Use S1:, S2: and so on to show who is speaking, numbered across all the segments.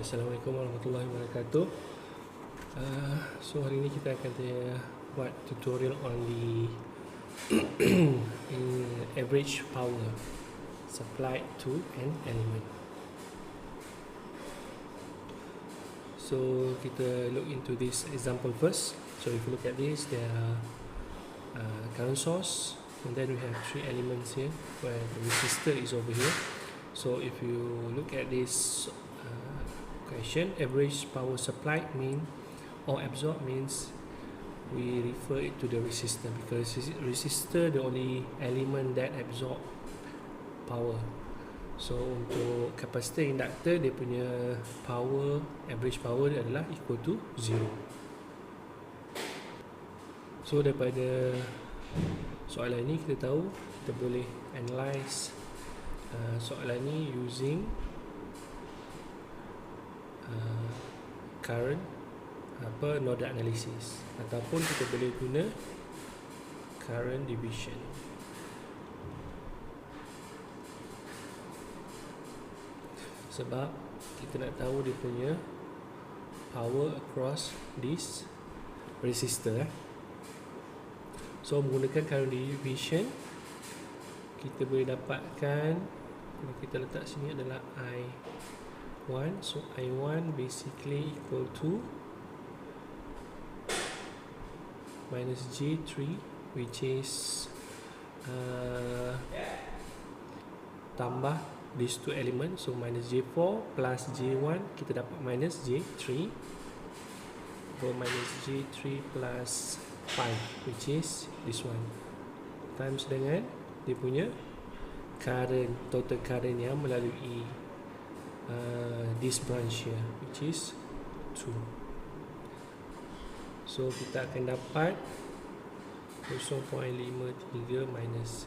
S1: Assalamualaikum warahmatullahi wabarakatuh. So hari ini kita akan buat tutorial on the average power supplied to an element. So kita look into this example first. So if you look at this, there are current source, and then we have three elements here where the resistor is over here. So if you look at this question, average power supplied or absorbed means we refer it to the resistor, because resistor the only element that absorb power. So untuk kapasitor, induktor, dia punya power, average power dia adalah equal to 0. So daripada soalan ni kita tahu kita boleh analyse soalan ni using current nodal analysis, ataupun kita boleh guna current division. Sebab kita nak tahu dia punya power across this resistor. So menggunakan current division, kita boleh dapatkan, kalau kita letak sini adalah I1. So I1 basically equal to minus J3, which is tambah these two elements. So minus J4 plus J1, kita dapat minus J3, or minus J3 plus 5, which is this one, times dengan dia punya current, total current yang melalui this branch here, which is 2. So kita akan dapat 0.53 minus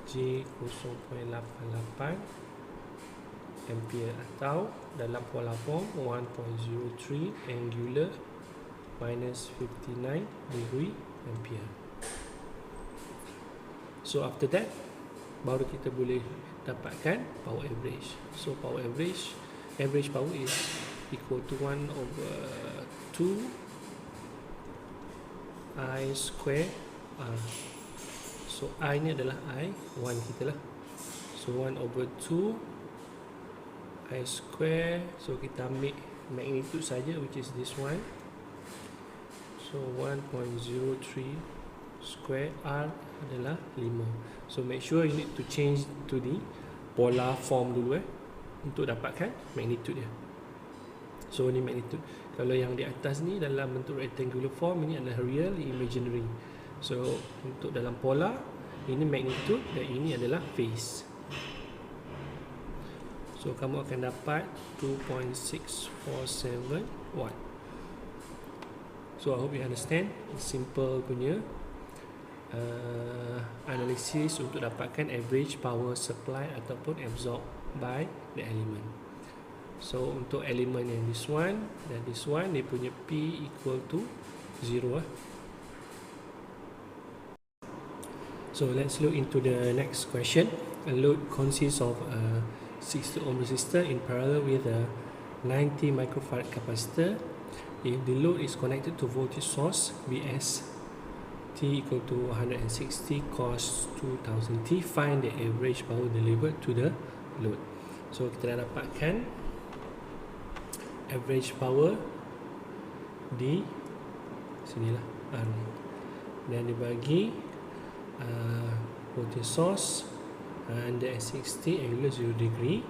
S1: J 0.88 ampere, atau dalam polar form 1.03 angular minus 59 degree ampere. So after that, baru kita boleh dapatkan power average. So power average power is equal to 1 over 2 I square R. So I ni adalah I1 kita lah. So 1 over 2 I square. So kita ambil magnitude saja, which is this one. So 1.03 square R adalah 5. So make sure you need to change to the polar form dulu untuk dapatkan magnitude dia. So ni magnitude. Kalau yang di atas ni dalam bentuk rectangular form, ini adalah real, imaginary. So untuk dalam polar, ini magnitude dan ini adalah phase. So kamu akan dapat 2.647 watt. So I hope you understand. Simple punya analisis untuk dapatkan average power supply ataupun absorbed by the element. So untuk elemen yang this one dan this one, dia punya P equal to 0 . So let's look into the next question. A load consists of a 60 ohm resistor in parallel with a 90 microfarad capacitor. If the load is connected to voltage source Vs T equal to 160 cos 2000 T, find the average power delivered to the load. So kita dah dapatkan average power di sinilah R ni, dan dibagi voltage source under 60 angular 0 degree,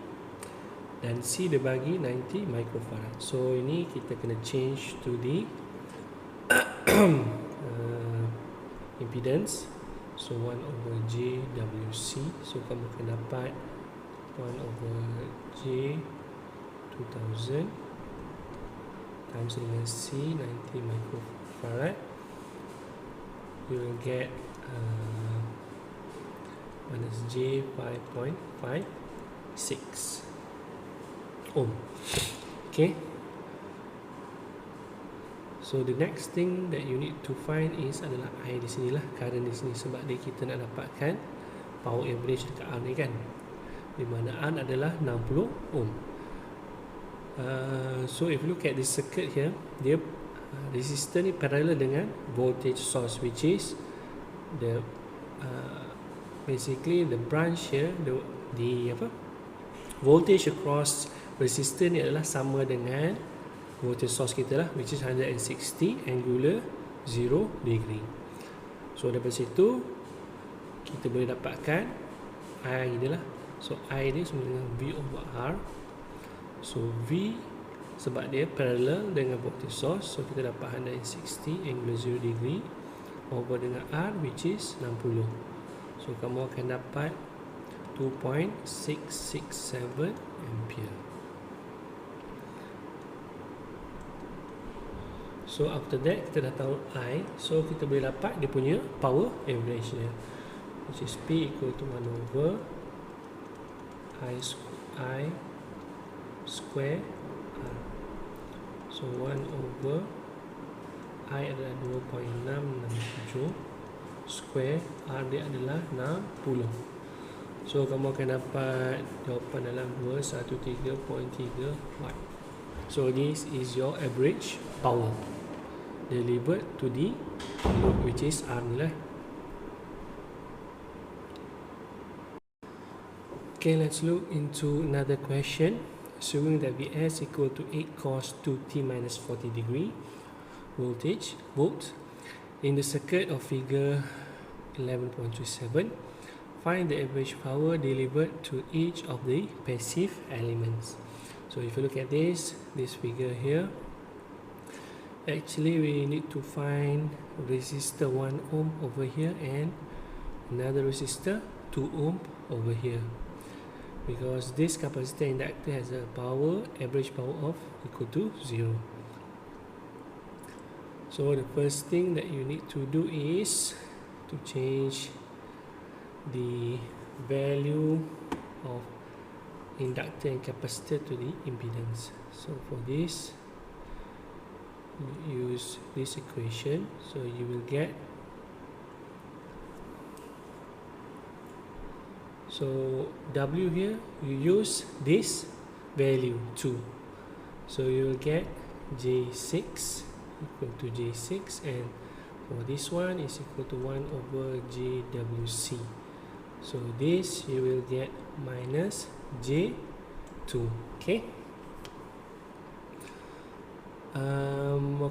S1: dan C dibagi 90 microfarad. So ini kita kena change to the impedance. So 1 over JWC. So kamu akan dapat 1 over J 2000 times dengan C 90 microfarad. You will get minus J 5.56 ohm. Okay. So the next thing that you need to find is adalah I di sinilah, current di sini, sebab dia kita nak dapatkan power average dekat R ni kan, di mana R adalah 60 ohm. So if you look at this circuit here, dia resistor ni parallel dengan voltage source, which is the basically the branch here, the voltage across resistor ni adalah sama dengan voltage source kita lah, which is 160 angular 0 degree. So daripada situ kita boleh dapatkan I dia lah. So I dia sama dengan V over R. So V sebab dia parallel dengan voltage source, so kita dapat 160 angle 0 degree over dengan R, which is 60. So kamu akan dapat 2.667 ampere. So after that kita dah tahu I, so kita boleh dapat dia punya power average dia, which is P equal to 1 over I square R. So 1 over I adalah 2.667 square, R dia adalah 60. So kamu akan dapat jawapan dalam 213.3 watt. So this is your average power delivered to the load, which is R ni lah. Okay, let's look into another question. Assuming that Vs equal to 8 cos 2t minus 40 degree volt in the circuit of figure 11.37, find the average power delivered to each of the passive elements. So if you look at this figure here, actually we need to find resistor 1 ohm over here and another resistor 2 ohm over here, because this capacitor inductor has a average power of equal to 0. So the first thing that you need to do is to change the value of inductor and capacitor to the impedance. So for this, you use this equation, so you will get, so W here you use this value 2, so you will get J6 equal to J6, and for this one is equal to 1 over JWC. So this you will get minus J2. Okay.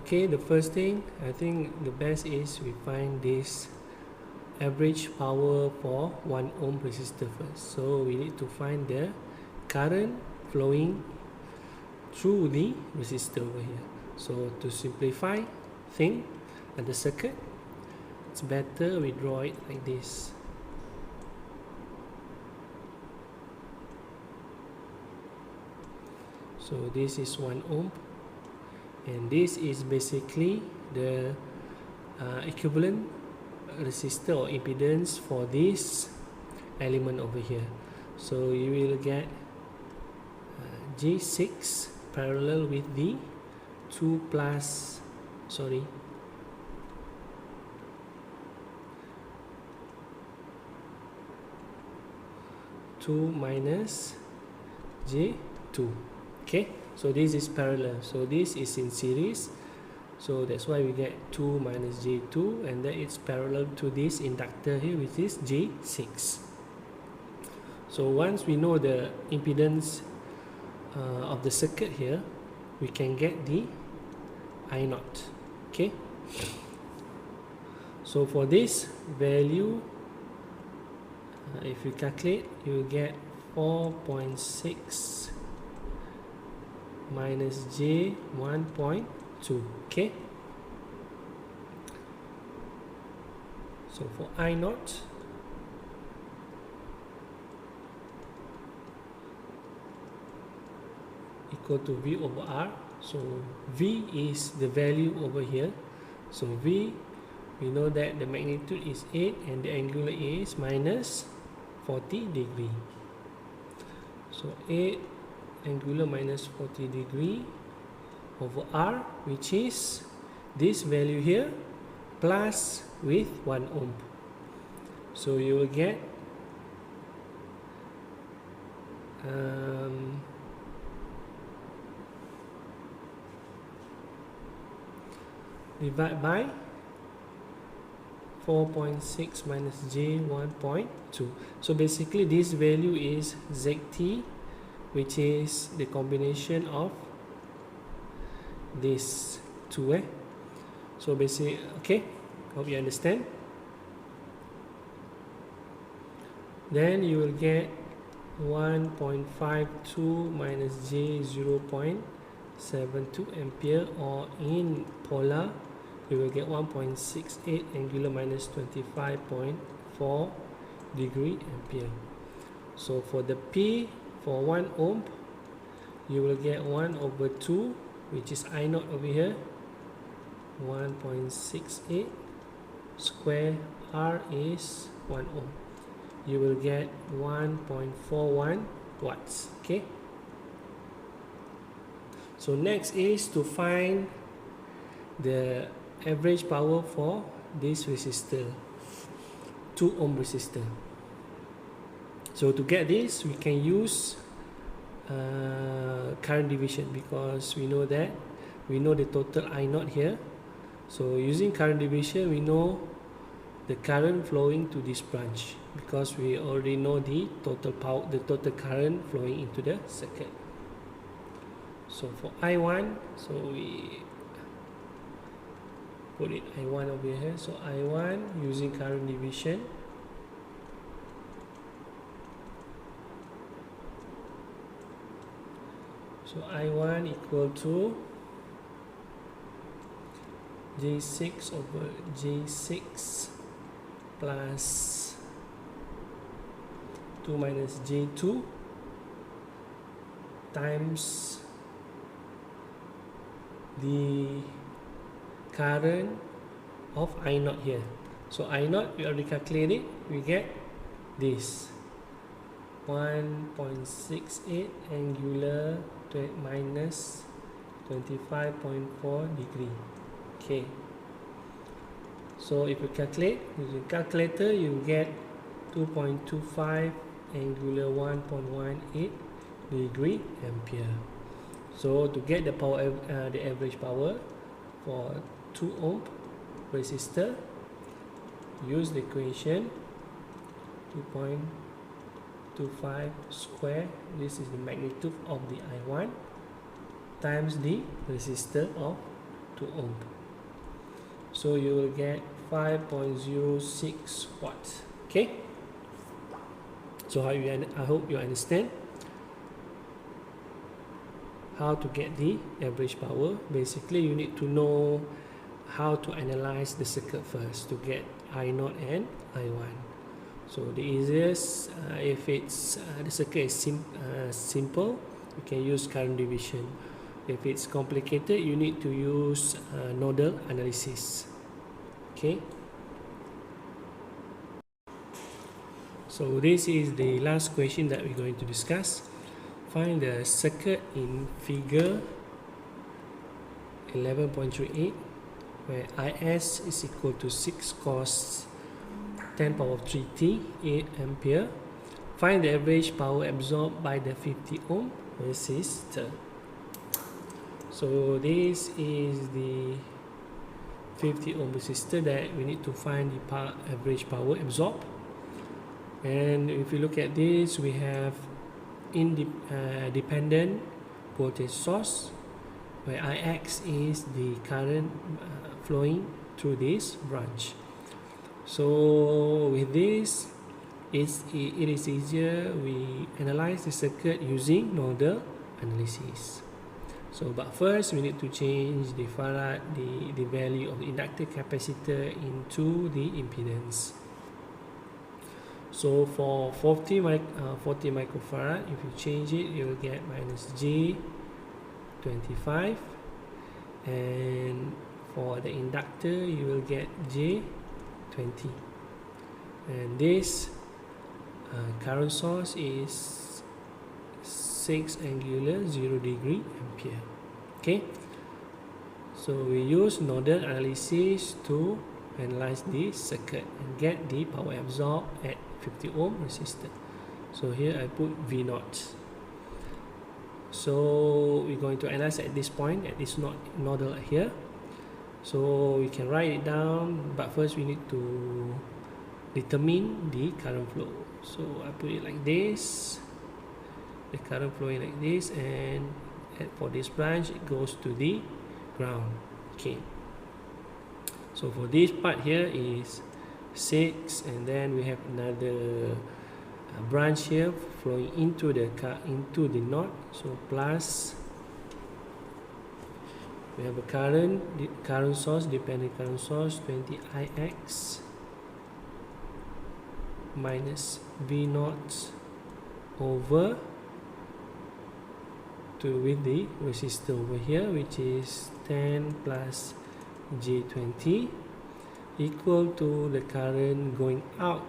S1: Okay, the first thing, I think the best is we find this average power for 1 ohm resistor first. So we need to find the current flowing through the resistor over here. So to simplify thing at the circuit, it's better we draw it like this. So this is 1 ohm, and this is basically the equivalent resistor or impedance for this element over here. So you will get J6 parallel with the 2 minus J2. Okay, so this is parallel, so this is in series, so that's why we get 2 minus J2, and that it's parallel to this inductor here, which is J6. So once we know the impedance of the circuit here, we can get the I0. Okay, so for this value, if you calculate, you will get 4.6 minus J 1.2. Okay, so for I0, equal to V over R. So V is the value over here. So V, we know that the magnitude is 8 and the angular is minus 40 degree. So 8 angular minus 40 degree over R, which is this value here plus with 1 ohm. So you will get 4.6 divide by 4.6 minus j 1.2. So basically this value is zt, which is the combination of these two. So basically, okay, hope you understand. Then you will get 1.52 minus j 0.72 ampere, or in polar you will get 1.68 angular minus 25.4 degree ampere. So for the P, for 1 ohm, you will get 1 over 2, which is I naught over here, 1.68 square, R is 1 ohm. You will get 1.41 watts. Okay. So next is to find the average power for this resistor, 2 ohm resistor. So to get this, we can use current division, because we know the total I naught here. So using current division, we know the current flowing to this branch, because we already know the total power, the total current flowing into the circuit. So for I1, so we put it I1 over here. So I1 using current division, so I1 equal to J6 over J6 plus 2 minus J2 times the current of I naught here. So I naught, we already calculated, we get this 1.68 angular minus 25.4 degree. Okay, so if you calculate using calculator, you get 2.25 angular 1.18 degree ampere. So to get the power, the average power for 2 ohm resistor, use the equation 2.25 square, this is the magnitude of the I1, times the resistor of 2 ohm. So you will get 5.06 watts. Okay, so I hope you understand how to get the average power. Basically, you need to know how to analyze the circuit first to get I0 and I1. So the easiest, if it's the circuit is simple, you can use current division. If it's complicated, you need to use nodal analysis. Okay, so this is the last question that we're going to discuss. Find the circuit in figure 11.38, where IS is equal to 6 cos 10 power of 3t 8 ampere. Find the average power absorbed by the 50 ohm resistor. So this is the 50 ohm resistor that we need to find the average power absorbed. And if you look at this, we have dependent voltage source, where Ix is the current flowing through this branch. So with this, it is easier. We analyze the circuit using nodal analysis. So but first we need to change the farad, the value of the inductor capacitor into the impedance. So for 40 microfarad, if you change it, you will get minus J25, and for the inductor you will get J20, and this current source is 6 angular 0 degree ampere. Okay, so we use nodal analysis to analyze the circuit and get the power absorbed at 50 ohm resistor. So here I put V0. So we're going to analyze at this point, at this nodal here. So we can write it down, but first we need to determine the current flow. So I put it like this, the current flowing like this, and for this branch it goes to the ground. Okay, so for this part here is 6, and then we have another branch here flowing into the knot, so plus we have a current source, dependent current source, 20 Ix minus V naught over with the resistor over here, which is 10 plus J20, equal to the current going out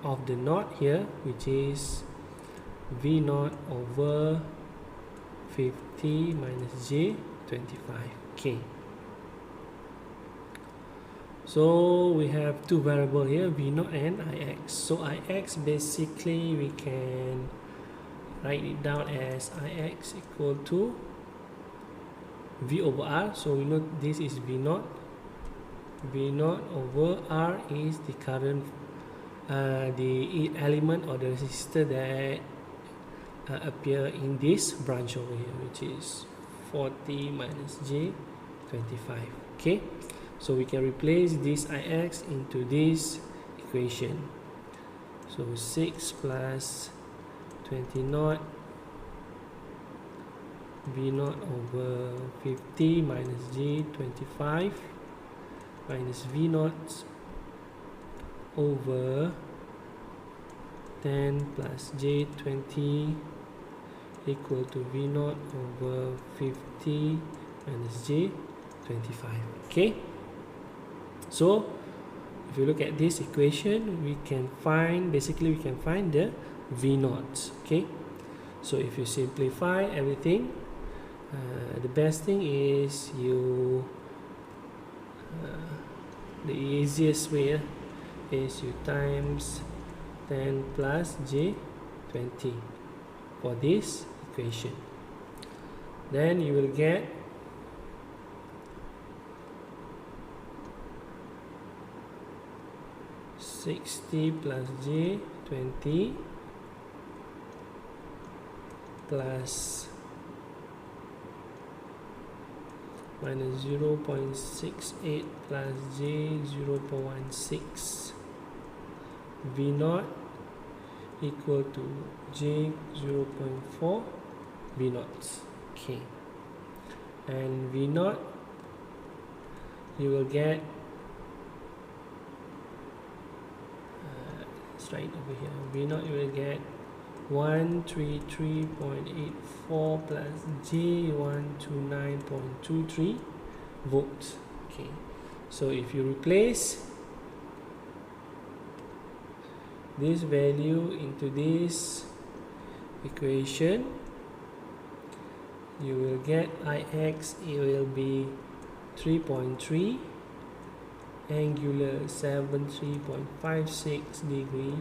S1: of the knot here, which is V naught over 50 minus J25. Okay, so we have two variables here, V naught and Ix. So Ix basically we can write it down as Ix equal to V over R. So we know this is V naught. V naught over R is the current, the element or the resistor that appear in this branch over here, which is 40 minus J25. Okay, so we can replace this Ix into this equation. So 6 plus 20 naught V naught over 50 minus J25 minus V naught over 10 plus J20 equal to V naught over 50 minus J25. Okay, so if you look at this equation, we can find the V naught. Okay, so if you simplify everything, the best thing is the easiest way is you times 10 plus J20 for this equation. Then you will get 60 plus J20 plus minus 0.68 plus J0.16 V naught equal to J0.4 V naught. Okay, and V naught you will get it's right over here. V naught you will get 133.84 plus J129.23 volts. Okay, so if you replace this value into this equation, you will get Ix, it will be 3.3, angular 73.56 degree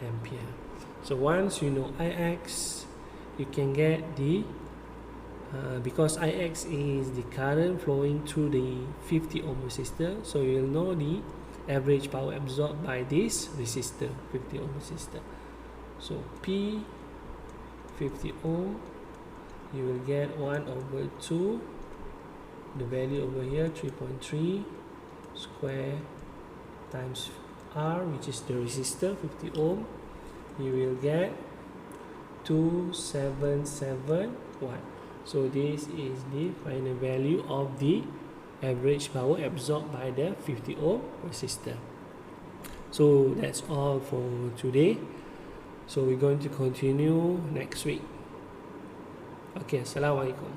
S1: ampere. So once you know Ix, you can get the because Ix is the current flowing through the 50 ohm resistor, so you'll know the average power absorbed by this resistor, 50 ohm resistor. So P 50 ohm, you will get 1 over 2, the value over here 3.3 square times R, which is the resistor 50 ohm, you will get 2771. So this is the final value of the average power absorbed by the 50 ohm resistor. So that's all for today. So we're going to continue next week. Okay, Assalamualaikum.